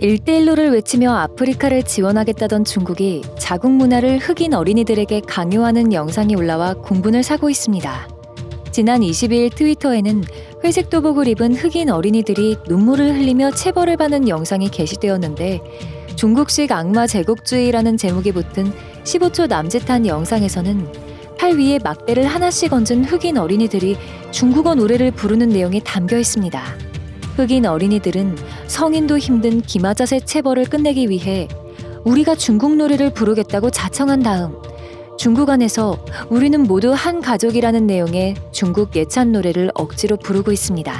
일대일로를 외치며 아프리카를 지원하겠다던 중국이 자국 문화를 흑인 어린이들에게 강요하는 영상이 올라와 공분을 사고 있습니다. 지난 22일 트위터에는 회색 도복을 입은 흑인 어린이들이 눈물을 흘리며 체벌을 받는 영상이 게시되었는데 중국식 악마 제국주의라는 제목이 붙은 15초 남짓한 영상에서는 팔 위에 막대를 하나씩 얹은 흑인 어린이들이 중국어 노래를 부르는 내용이 담겨 있습니다. 흑인 어린이들은 성인도 힘든 기마자세 체벌을 끝내기 위해 우리가 중국 노래를 부르겠다고 자청한 다음 중국 안에서 우리는 모두 한 가족이라는 내용의 중국 예찬 노래를 억지로 부르고 있습니다.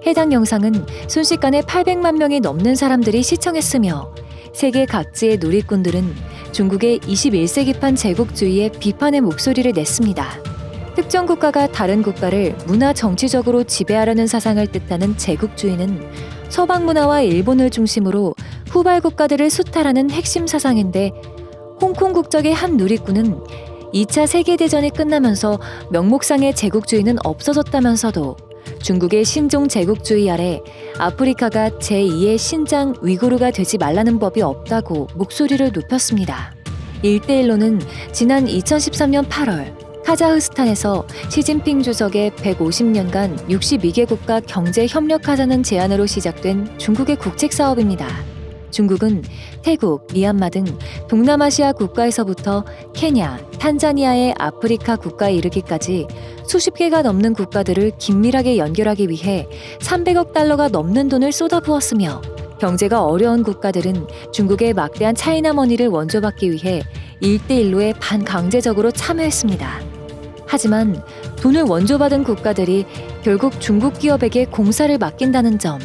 해당 영상은 순식간에 800만 명이 넘는 사람들이 시청했으며 세계 각지의 누리꾼들은 중국의 21세기판 제국주의에 비판의 목소리를 냈습니다. 특정 국가가 다른 국가를 문화 정치적으로 지배하려는 사상을 뜻하는 제국주의는 서방 문화와 일본을 중심으로 후발 국가들을 수탈하는 핵심 사상인데 홍콩 국적의 한 누리꾼은 2차 세계대전이 끝나면서 명목상의 제국주의는 없어졌다면서도 중국의 신종 제국주의 아래 아프리카가 제2의 신장 위구르가 되지 말라는 법이 없다고 목소리를 높였습니다. 일대일로는 지난 2013년 8월 카자흐스탄에서 시진핑 주석의 150년간 62개국과 경제 협력하자는 제안으로 시작된 중국의 국책 사업입니다. 중국은 태국, 미얀마 등 동남아시아 국가에서부터 케냐, 탄자니아의 아프리카 국가에 이르기까지 수십 개가 넘는 국가들을 긴밀하게 연결하기 위해 300억 달러가 넘는 돈을 쏟아부었으며 경제가 어려운 국가들은 중국의 막대한 차이나머니를 원조받기 위해 1대1로에 반강제적으로 참여했습니다. 하지만 돈을 원조받은 국가들이 결국 중국 기업에게 공사를 맡긴다는 점,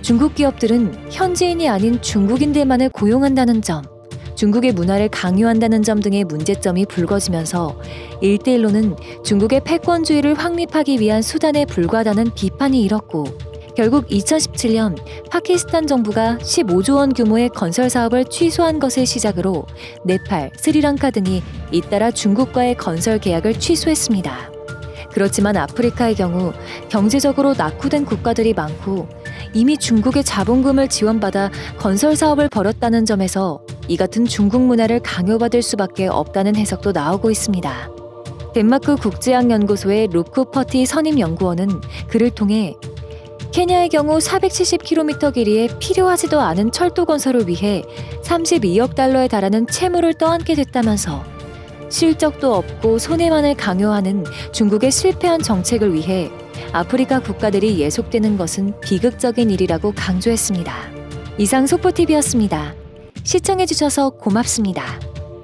중국 기업들은 현지인이 아닌 중국인들만을 고용한다는 점, 중국의 문화를 강요한다는 점 등의 문제점이 불거지면서 1대1로는 중국의 패권주의를 확립하기 위한 수단에 불과하다는 비판이 일었고 결국 2017년 파키스탄 정부가 15조 원 규모의 건설 사업을 취소한 것을 시작으로 네팔, 스리랑카 등이 잇따라 중국과의 건설 계약을 취소했습니다. 그렇지만 아프리카의 경우 경제적으로 낙후된 국가들이 많고 이미 중국의 자본금을 지원받아 건설 사업을 벌였다는 점에서 이 같은 중국 문화를 강요받을 수밖에 없다는 해석도 나오고 있습니다. 덴마크 국제학연구소의 루크 퍼티 선임연구원은 그를 통해 케냐의 경우 470km 길이의 필요하지도 않은 철도 건설을 위해 32억 달러에 달하는 채무를 떠안게 됐다면서 실적도 없고 손해만을 강요하는 중국의 실패한 정책을 위해 아프리카 국가들이 예속되는 것은 비극적인 일이라고 강조했습니다. 이상 속보TV였습니다. 시청해주셔서 고맙습니다.